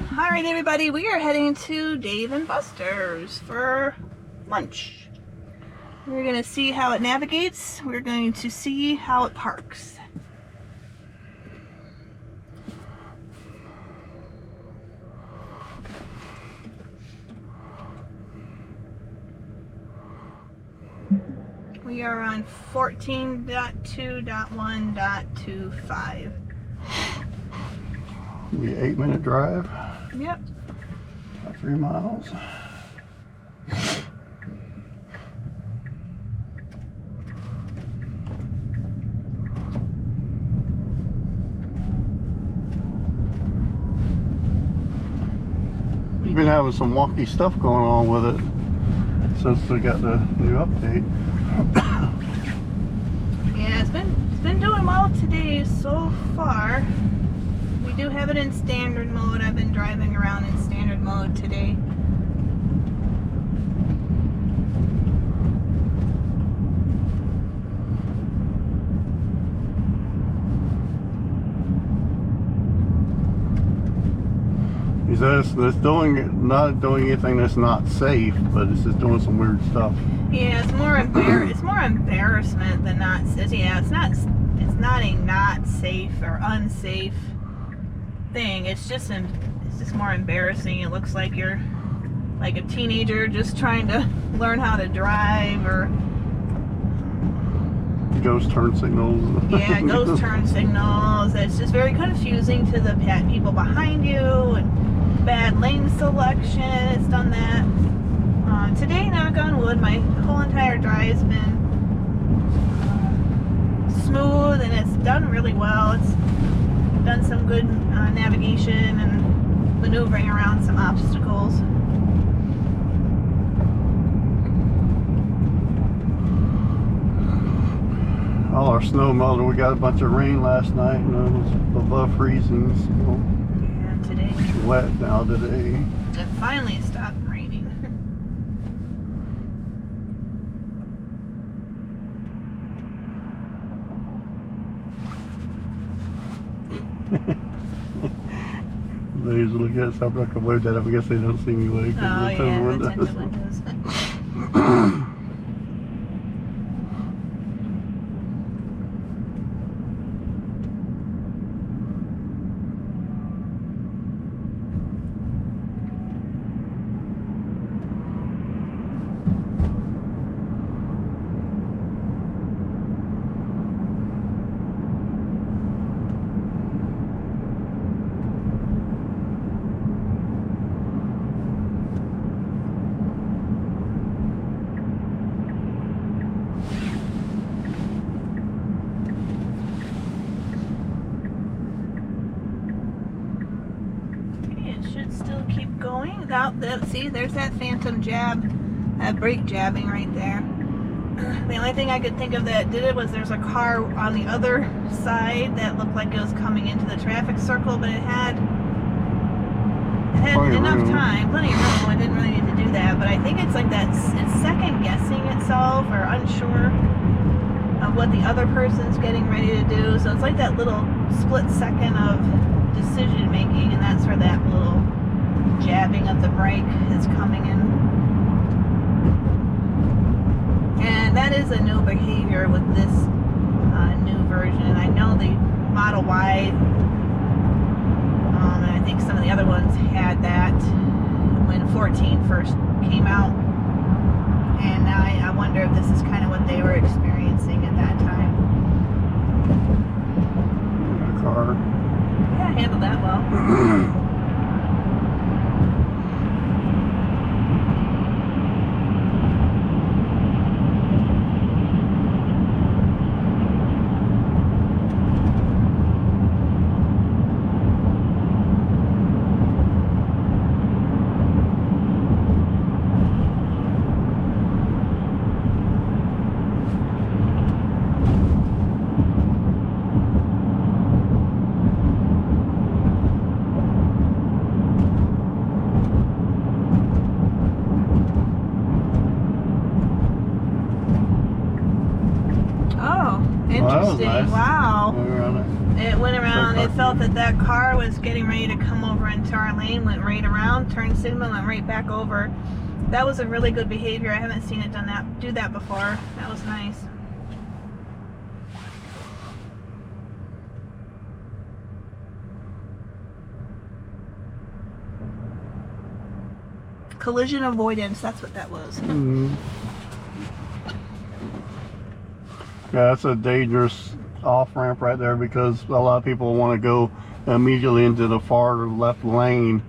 Alright everybody, we are heading to Dave and Buster's for lunch. We're going to see how it navigates. We're going to see how it parks. We are on 14.2.1.25. Be an 8-minute drive. Yep. About 3 miles. We've been having some wonky stuff going on with it since we got the new update. Yeah, it's been doing well today so far. We do have it in standard mode. I've been driving around in standard mode today. He says it's not doing anything that's not safe, but it's just doing some weird stuff. Yeah, it's more embarrassment than not. Yeah, it's not a not safe or unsafe thing. It's just more embarrassing. It looks like you're like a teenager just trying to learn how to drive, or Ghost turn signals. yeah, ghost turn signals. It's just very confusing to the people behind you, and bad lane selection. It's done that. Today, knock on wood, my whole entire drive's been smooth, and it's done really well. It's done some good navigation and maneuvering around some obstacles. All our snow melted. We got a bunch of rain last night, and it was above freezing. So Yeah, today it's wet now today. it finally stopped raining. Ladies look at something like a wave that up. I guess they don't see me wave. Oh yeah, the tinted windows. Still keep going without that. See, there's that phantom jab, that brake jabbing right there. The only thing I could think of that did it was there's a car on the other side that looked like it was coming into the traffic circle, but it had enough time, plenty of room. I didn't really need to do that, but I think it's like that. It's second guessing itself or unsure of what the other person's getting ready to do. So it's like that little split second of decision making, and that's where that little jabbing of the brake is coming in. And that is a new behavior with this new version. I know the Model Y, and I think some of the other ones had that when 14 first came out. And now I wonder if this is kind of what they were experiencing at that time. Car. Yeah, handled that well. Interesting. Nice. Wow. It went around. So It felt that that car was getting ready to come over into our lane, went right around, turned signal, went right back over. That was a really good behavior. I haven't seen it do that before. That was nice. Collision avoidance, that's what that was. Mhm. Yeah, that's a dangerous off ramp right there because a lot of people want to go immediately into the far left lane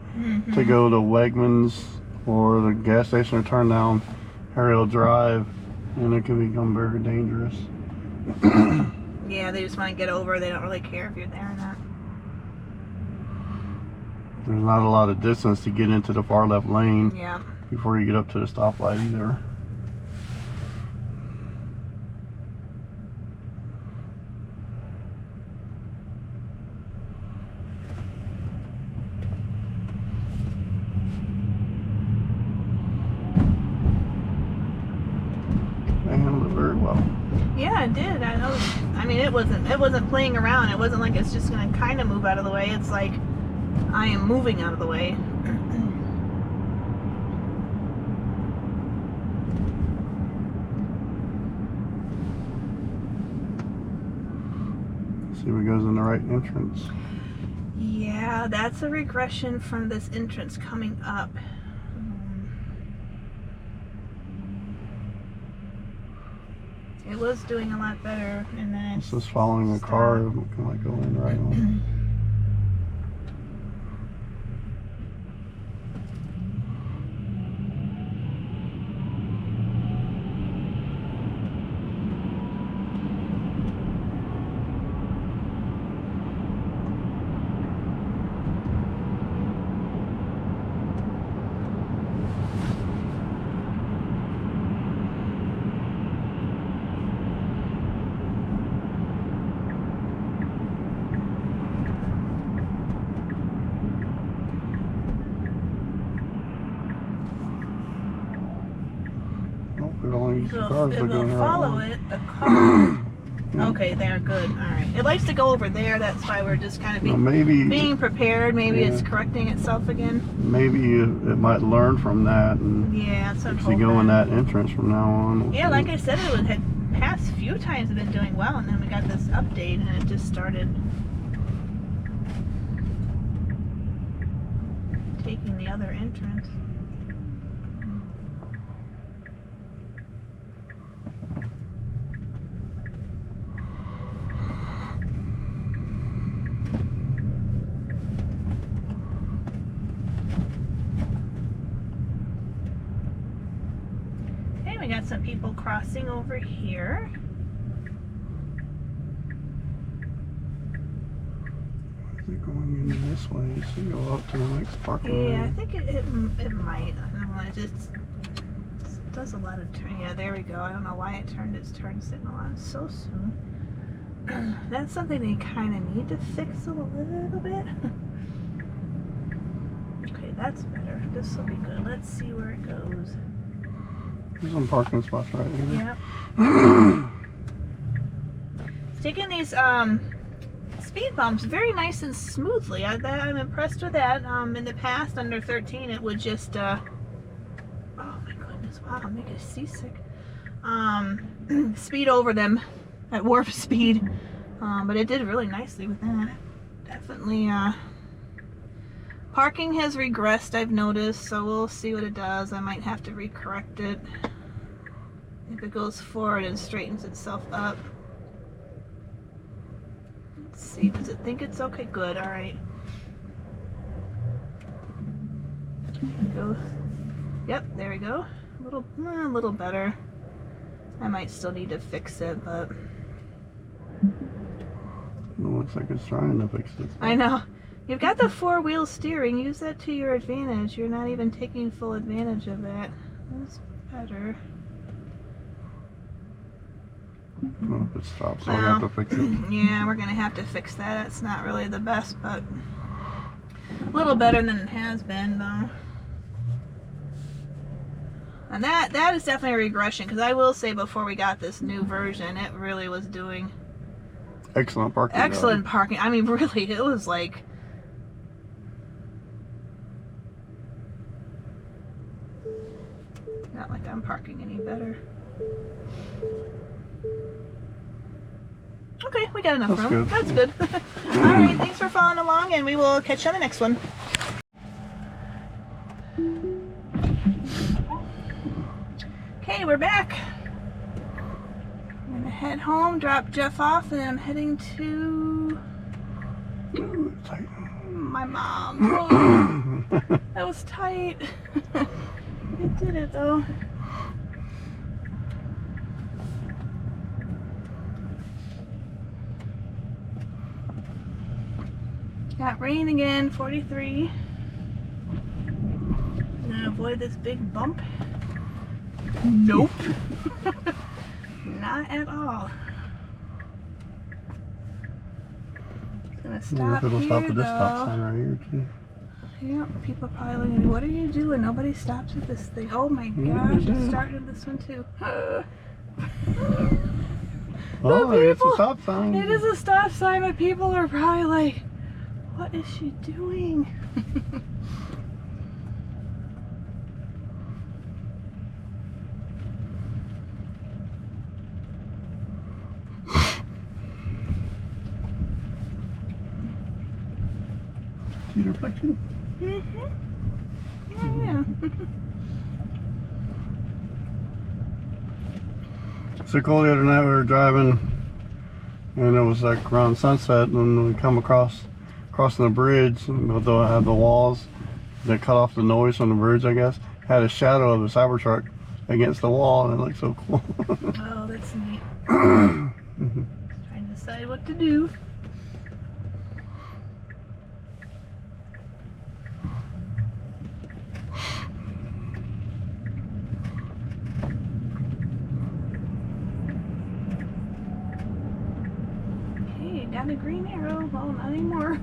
to go to Wegmans or the gas station or turn down Harriel Drive, and it can become very dangerous. Yeah, they just want to get over. They don't really care if you're there or not. There's not a lot of distance to get into the far left lane Yeah. before you get up to the stoplight either. They handled it very well. Yeah, it did. I know. I mean, it wasn't playing around. It wasn't like it's just gonna kind of move out of the way. It's like I am moving out of the way. See if it goes in the right entrance. Yeah, that's a regression from this entrance coming up. It was doing a lot better, and then It's just following a car. It can like go in right on. It only It cars are will going follow right it. The car. Okay, they're good. All right. It likes to go over there. That's why we're just kind of being prepared. Maybe it's correcting itself again. Maybe it might learn from that and Yeah, so actually go in that entrance from now on. Yeah, like I said, it had past few times been doing well, and then we got this update, and it just started taking the other entrance. We got some people crossing over here. Is it going in this way? So you go up to the next parking Yeah, I lot. think it might. I don't know. It just does a lot of turn. Yeah, there we go. I don't know why it turned its turn signal on so soon. That's something they kind of need to fix a little bit. Okay, that's better. This will be good. Let's see where it goes. There's some parking spots right here. Yeah. It's taking these speed bumps very nice and smoothly. I'm impressed with that. In the past, under 13, it would just oh my goodness, wow, make it seasick. Speed over them at warp speed. But it did really nicely with that. Definitely parking has regressed, I've noticed, so we'll see what it does. I might have to recorrect it if it goes forward and straightens itself up. Let's see, does it think it's okay? Good, all right. Go. Yep, there we go. A little better. I might still need to fix it, but It looks like it's trying to fix it. I know. You've got the four-wheel steering. Use that to your advantage. You're not even taking full advantage of that. That's better. Well, if it stops, I'll have to fix it. Yeah, we're gonna have to fix that. It's not really the best, but a little better than it has been, though. And that is definitely a regression, because I will say before we got this new version, it really was doing Excellent parking. Excellent parking. I mean, really, it was like... Not like I'm parking any better. Okay, we got enough room. That's good. All right, thanks for following along, and we will catch you on the next one. Okay, we're back. I'm gonna head home, drop Jeff off, and I'm heading to my mom. Oh, that was tight. It did it though. Got rain again, 43. Gonna avoid this big bump. Nope. Not at all. Gonna stop it'll here, stop at this stop though. sign right here too. Yeah, people are probably looking at me. What are you doing? Nobody stops at this thing. Oh my gosh, it's starting at this one too. Oh, it's a stop sign. It is a stop sign, but people are probably like, what is she doing? See the reflection? Mm-hmm. Oh, yeah. So cool, the other night we were driving and it was like around sunset and we come crossing the bridge and although it had the walls that cut off the noise from the bridge, I guess, had a shadow of a Cybertruck against the wall and it looked so cool. Oh, that's neat. Trying to decide what to do. Got a green arrow. Well, not anymore.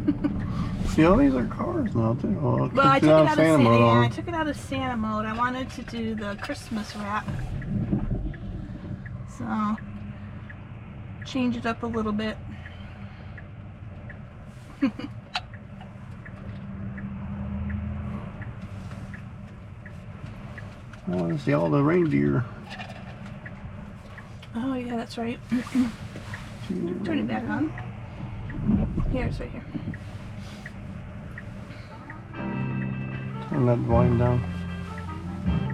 See, all these are cars now too. Well, I took it out of Santa mode. Yeah, I took it out of Santa mode. I wanted to do the Christmas wrap, so change it up a little bit. I want to see all the reindeer. Oh yeah, that's right. Turn it back on. Here, it's right here. Turn that volume down.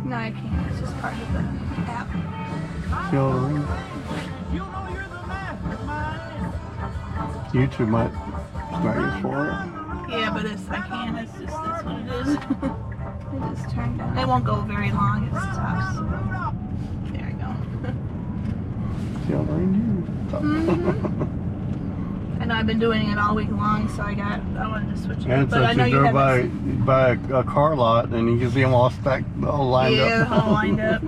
No, I can't. It's just part of the app. See all the reindeer. YouTube might not use for it. Yeah, but it's I can't. It's just that's what it is. It just turned down. It won't go very long. It stops. There we go. See all the reindeer. I know I've been doing it all week long, so I wanted to switch it And up. But I know you you drove haven't. by a car lot and you can see them all stacked, all lined up. Yeah, all lined up.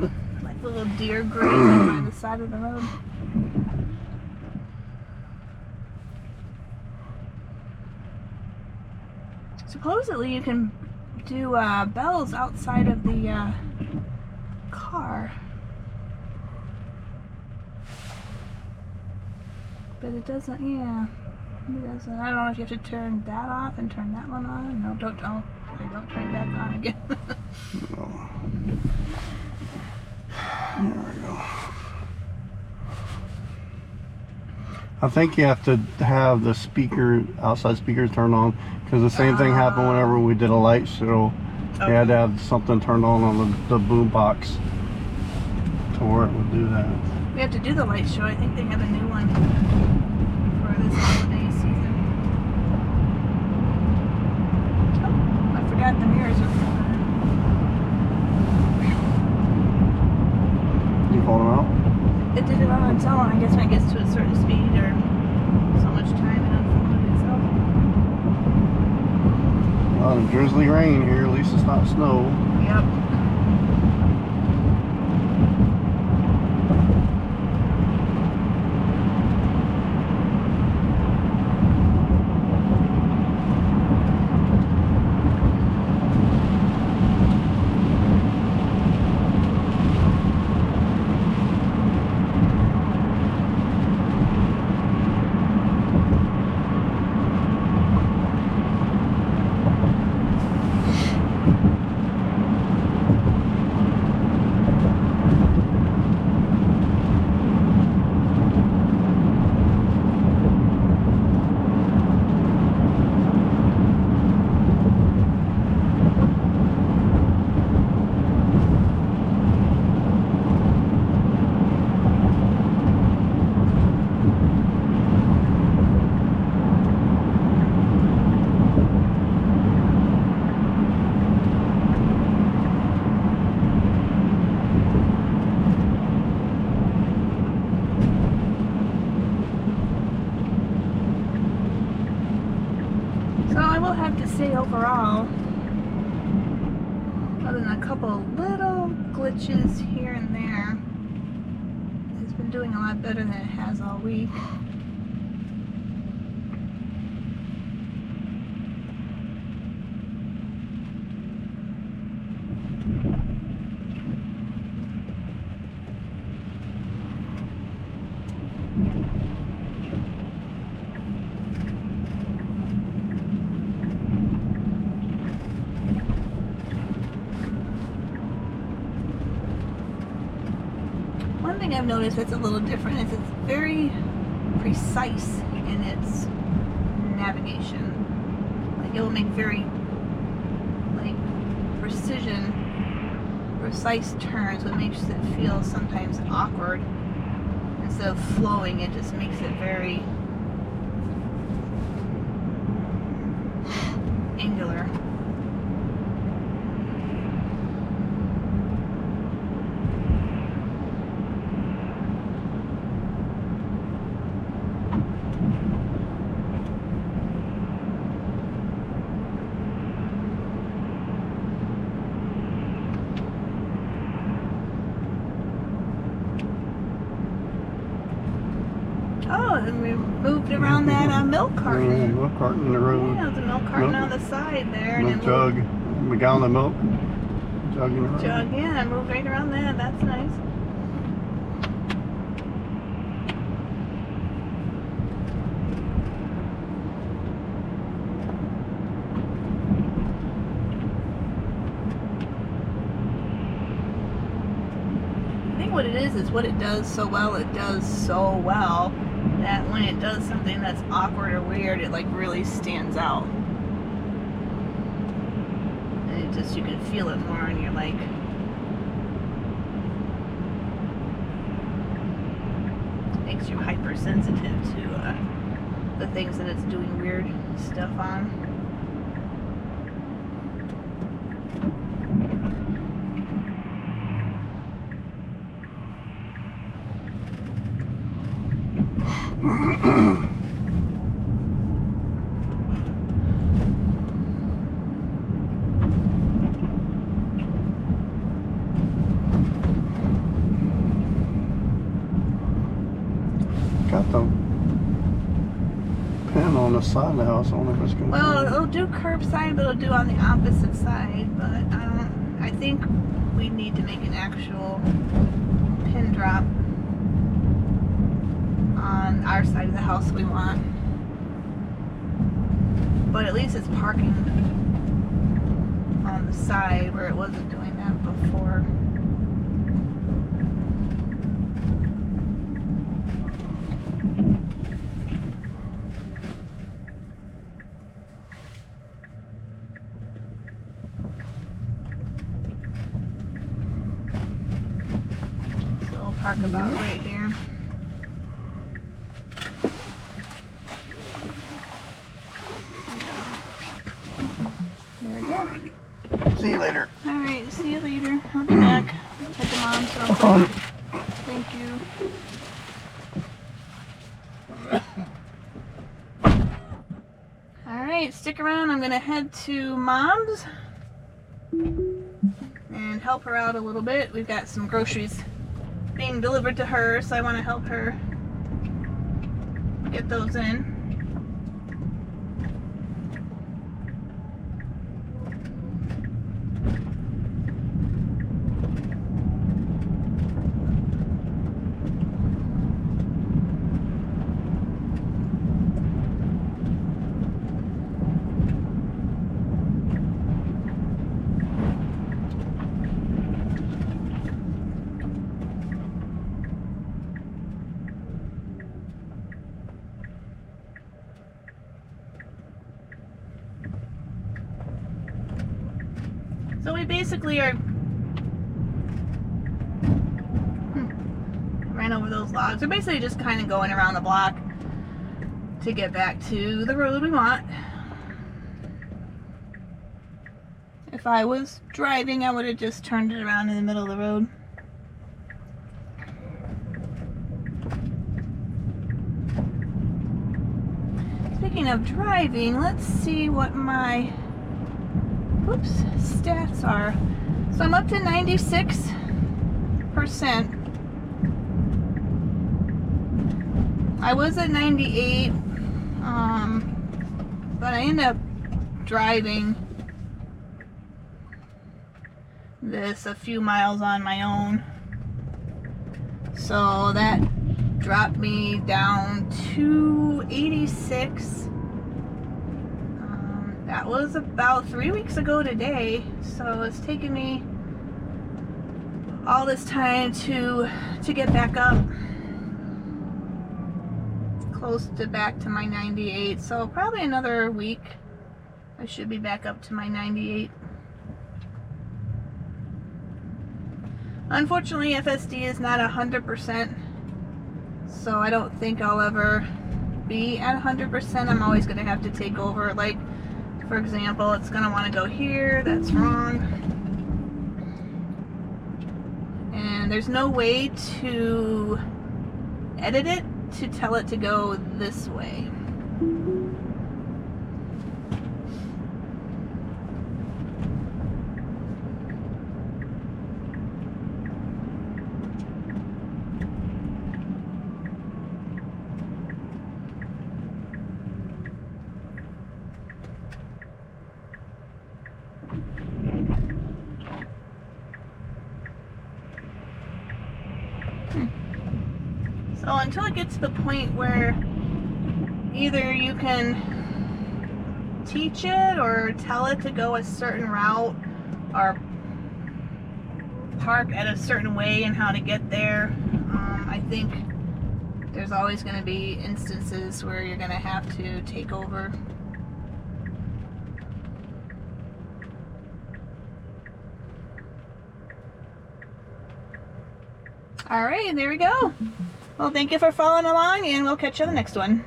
Like little deer grazing by the side of the road. Supposedly you can do bells outside of the car. But it doesn't, yeah. It doesn't. I don't know if you have to turn that off and turn that one on. No, don't turn it back on again. No. There we go. I think you have to have the outside speakers turned on because the same thing happened whenever we did a light show. Okay. We had to have something turned on the boom box to where it would do that. We have to do the light show. I think they have a new one for this holiday season. Oh, I forgot the mirrors were on. You pulled them out? It did it on its own. I guess when it gets to a certain speed or so much time, it unfolded itself. A lot of drizzly rain here. At least it's not snow. Yep. say overall, other than a couple little glitches here and there, it's been doing a lot better than it has all week. One thing I've noticed that's a little different is it's very precise in its navigation. Like it will make very precise turns, what makes it feel sometimes awkward. Instead of flowing, it just makes it very angular. Oh, and we moved around that milk carton. Milk carton in the road. Yeah, there's a milk carton on the side there. Milk and jug. A gallon of milk. Jug in the road. Jug, yeah, I moved right around that. That's nice. I think what it is what it does so well. It does so well that when it does something that's awkward or weird, it like really stands out. And it just, you can feel it more and you're like, it makes you hypersensitive to the things that it's doing weird stuff on. Got the pin on the side of the house. I wonder if it's going to. Well, it'll do curbside, but it'll do on the opposite side. But I think we need to make an actual pin drop on our side of the house we want. But at least it's parking on the side where it wasn't doing that before. So we'll park about right here. There we go. See you later. Alright, see you later. I'll be back. Head to mom's real quick. Thank you. Alright, stick around. I'm gonna head to mom's and help her out a little bit. We've got some groceries being delivered to her, so I want to help her get those in. So we basically are ran over those logs. We're basically just kind of going around the block to get back to the road we want. If I was driving, I would have just turned it around in the middle of the road. Speaking of driving, let's see what my oops, stats are. So I'm up to 96%. I was at 98, but I ended up driving this a few miles on my own. So that dropped me down to 86. That was about 3 weeks ago today, so it's taken me all this time to get back up close to back to my 98. So probably another week I should be back up to my 98. Unfortunately, FSD is not 100%, so I don't think I'll ever be at 100%. I'm always going to have to take over. Like, for example, it's going to want to go here. That's wrong. And there's no way to edit it to tell it to go this way. So until it gets to the point where either you can teach it or tell it to go a certain route or park at a certain way and how to get there, I think there's always going to be instances where you're going to have to take over. Alright, and there we go. Well, thank you for following along, and we'll catch you on the next one.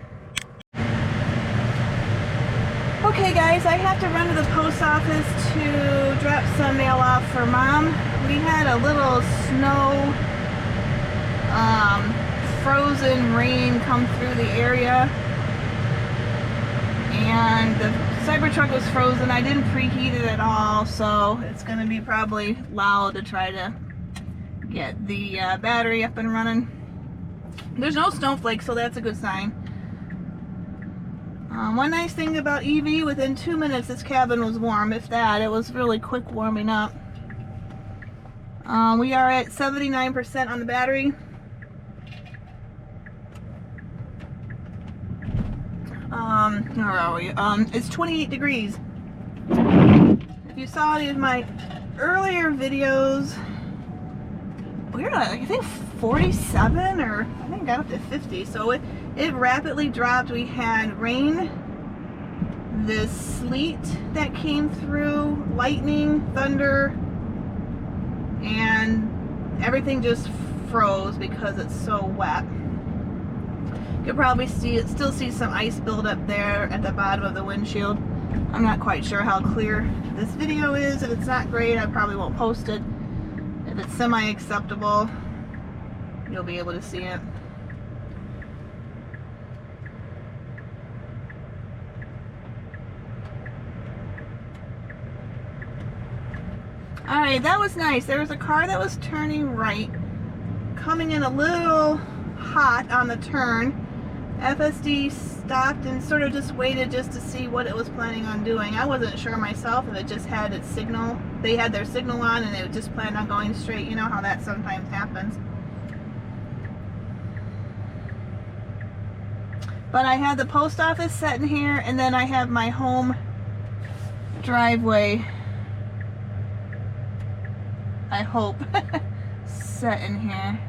Okay guys, I have to run to the post office to drop some mail off for Mom. We had a little snow, frozen rain come through the area, and the Cybertruck was frozen. I didn't preheat it at all, so it's going to be probably loud to try to get the battery up and running. There's no snowflakes, so that's a good sign. One nice thing about EV, within 2 minutes this cabin was warm. If that, it was really quick warming up. We are at 79% on the battery. Where are we? It's 28 degrees. If you saw any of my earlier videos, we were at, I think, 47, or I think got up to 50. So it rapidly dropped. We had rain, this sleet that came through, lightning, thunder, and everything just froze because it's so wet. You can probably still see some ice buildup there at the bottom of the windshield. I'm not quite sure how clear this video is. If it's not great, I probably won't post it. If it's semi-acceptable, you'll be able to see it. Alright, that was nice. There was a car that was turning right, coming in a little hot on the turn. FSD stopped and sort of just waited just to see what it was planning on doing. I wasn't sure myself if it just had its signal. They had their signal on and they just planned on going straight. You know how that sometimes happens. But I had the post office set in here, and then I have my home driveway, I hope, set in here.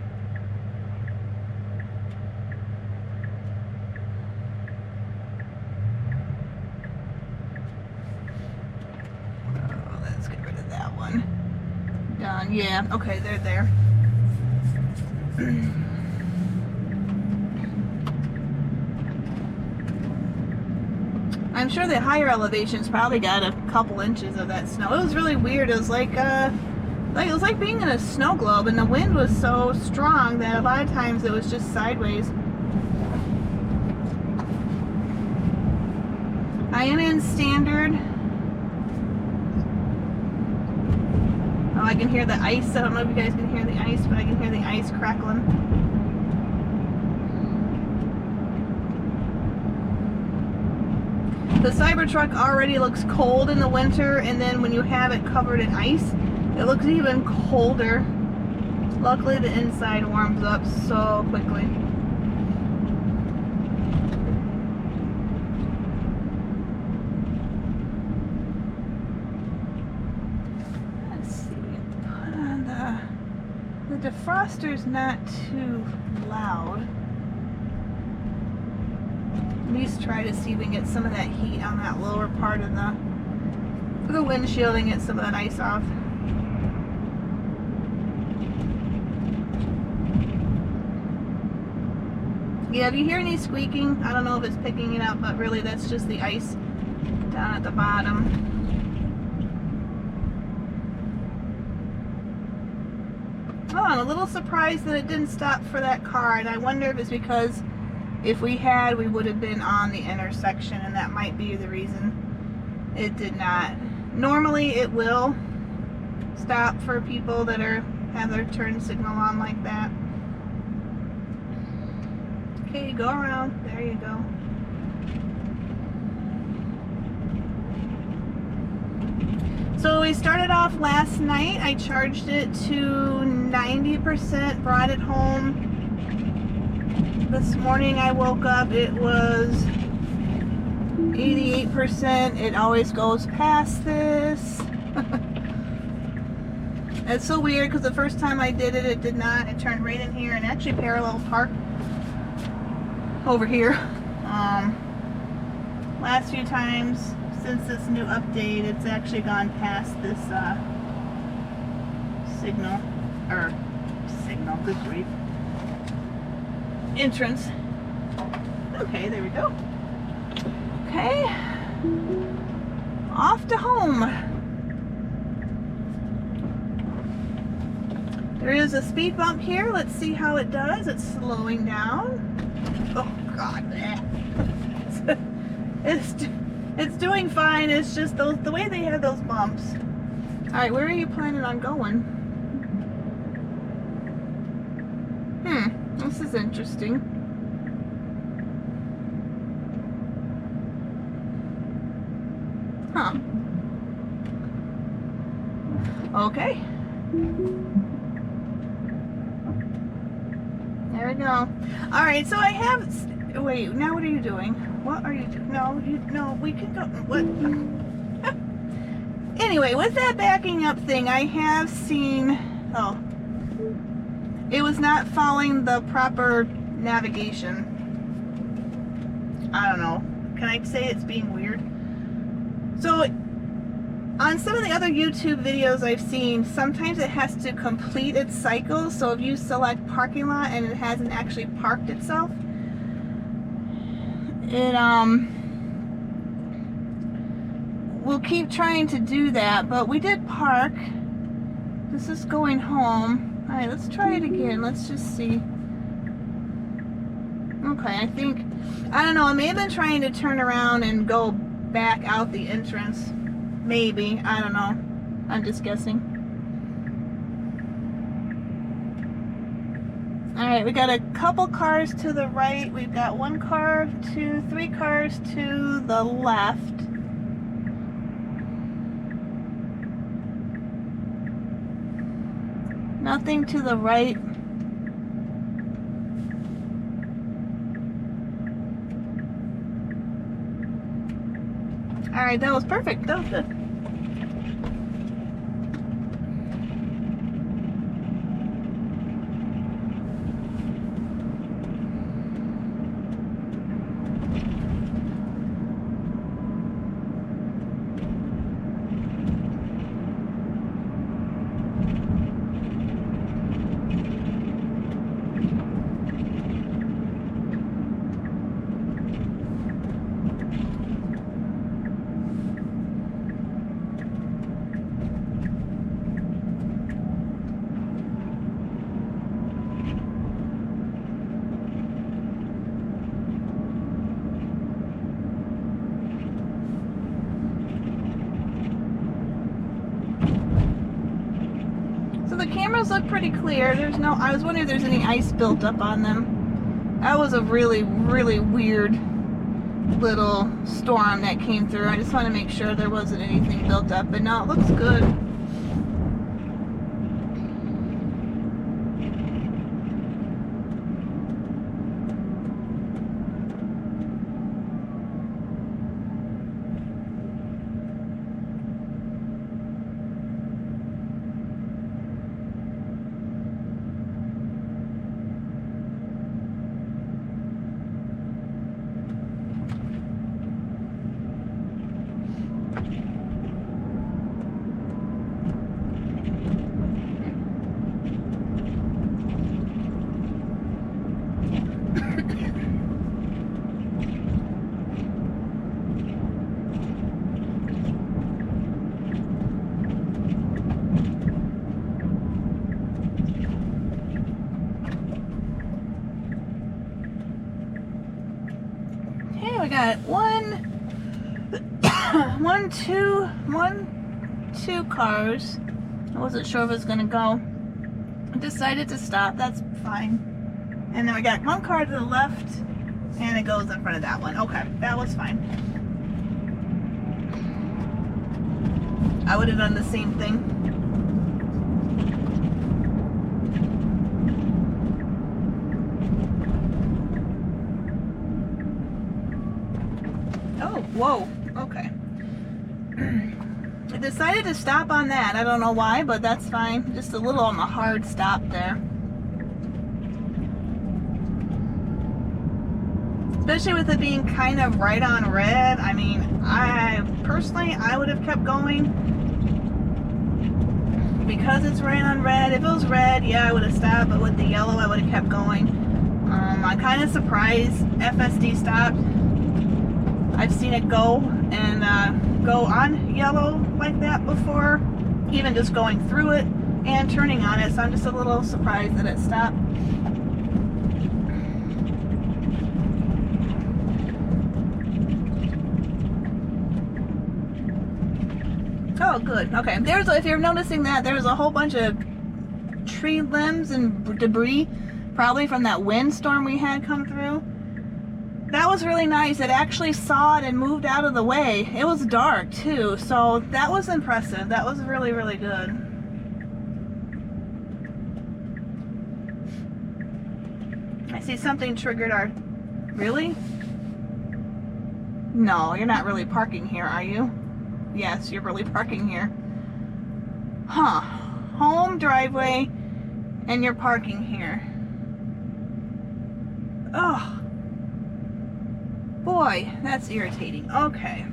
Oh, let's get rid of that one. Done. Yeah, okay, they're there. I'm sure the higher elevations probably got a couple inches of that snow. It was really weird. It was like it was like being in a snow globe, and the wind was so strong that a lot of times it was just sideways. I am in standard. I can hear the ice. I don't know if you guys can hear the ice, but I can hear the ice crackling. The Cybertruck already looks cold in the winter, and then when you have it covered in ice, it looks even colder. Luckily, the inside warms up so quickly. Let's see. Put on the defroster's not too loud. At least try to see if we can get some of that heat on that lower part of the windshield and get some of that ice off. Yeah, if you hear any squeaking, I don't know if it's picking it up, but really that's just the ice down at the bottom. Oh, I'm a little surprised that it didn't stop for that car, and I wonder if it's because if we had, we would have been on the intersection, and that might be the reason it did not. Normally it will stop for people that have their turn signal on like that. Okay, go around. There you go. So we started off last night. I charged it to 90%, brought it home. This morning I woke up, it was 88%. It always goes past this. It's so weird because the first time I did it, it did not. It turned right in here and actually parallel parked over here. Last few times since this new update, it's actually gone past this signal, good grief, entrance. Okay, there we go. Okay, off to home. There is a speed bump here. Let's see how it does. It's slowing down. Oh God, it's doing fine. It's just the way they have those bumps. All right, where are you planning on going? This is interesting. Huh. Okay. There we go. All right, so I have. Wait, now what are you doing? What are you doing? No, we can go. What? Anyway, with that backing up thing, I have seen. Oh, it was not following the proper navigation. I don't know. Can I say it's being weird? So, on some of the other YouTube videos I've seen, sometimes it has to complete its cycle. So if you select parking lot and it hasn't actually parked itself, it will keep trying to do that. But we did park. This is going home. All right, let's try it again. Let's just see. Okay, I don't know, I may have been trying to turn around and go back out the entrance. Maybe, I don't know. I'm just guessing. Alright, we got a couple cars to the right. We've got three cars to the left. Nothing to the right. Alright, that was perfect. That was good. the cameras look pretty clear. There's no, I was wondering if there's any ice built up on them. That was a really, really weird little storm that came through. I just want to make sure there wasn't anything built up, but no, it looks good. We got two cars. I wasn't sure if it was gonna go. I decided to stop. That's fine. And then we got one car to the left, and it goes in front of that one. Okay, that was fine. I would have done the same thing. Oh, whoa, okay. I decided to stop on that. I don't know why, but that's fine. Just a little on the hard stop there. Especially with it being kind of right on red. I mean, I would have kept going. Because it's right on red. If it was red, yeah, I would have stopped, but with the yellow, I would have kept going. I'm kind of surprised FSD stopped. I've seen it go and go on yellow like that before, even just going through it and turning on it, so I'm just a little surprised that it stopped. Oh, good. Okay, if you're noticing that, there's a whole bunch of tree limbs and debris, probably from that windstorm we had come through. That was really nice. It actually saw it and moved out of the way. It was dark too, so that was impressive. That was really, really good. I see something triggered our... Really? No, you're not really parking here, are you? Yes, you're really parking here. Huh. Home, driveway, and you're parking here. Oh. Boy, that's irritating. Okay.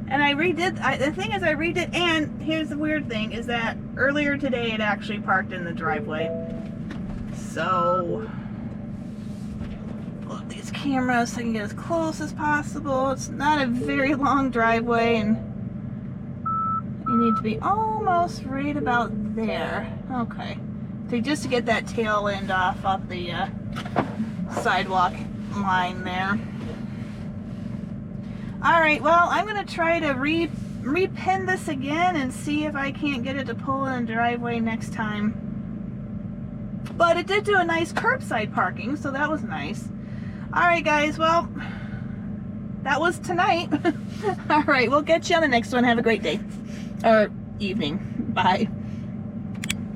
And I redid, the thing is I redid, and here's the weird thing, is that earlier today it actually parked in the driveway. So, pull up these cameras so I can get as close as possible. It's not a very long driveway, and you need to be almost right about there. Okay. So just to get that tail end off the sidewalk line there. Alright, well, I'm going to try to repin this again and see if I can't get it to pull in the driveway next time. But it did do a nice curbside parking, so that was nice. Alright guys, well, that was tonight. Alright, we'll get you on the next one. Have a great day. Or evening. Bye.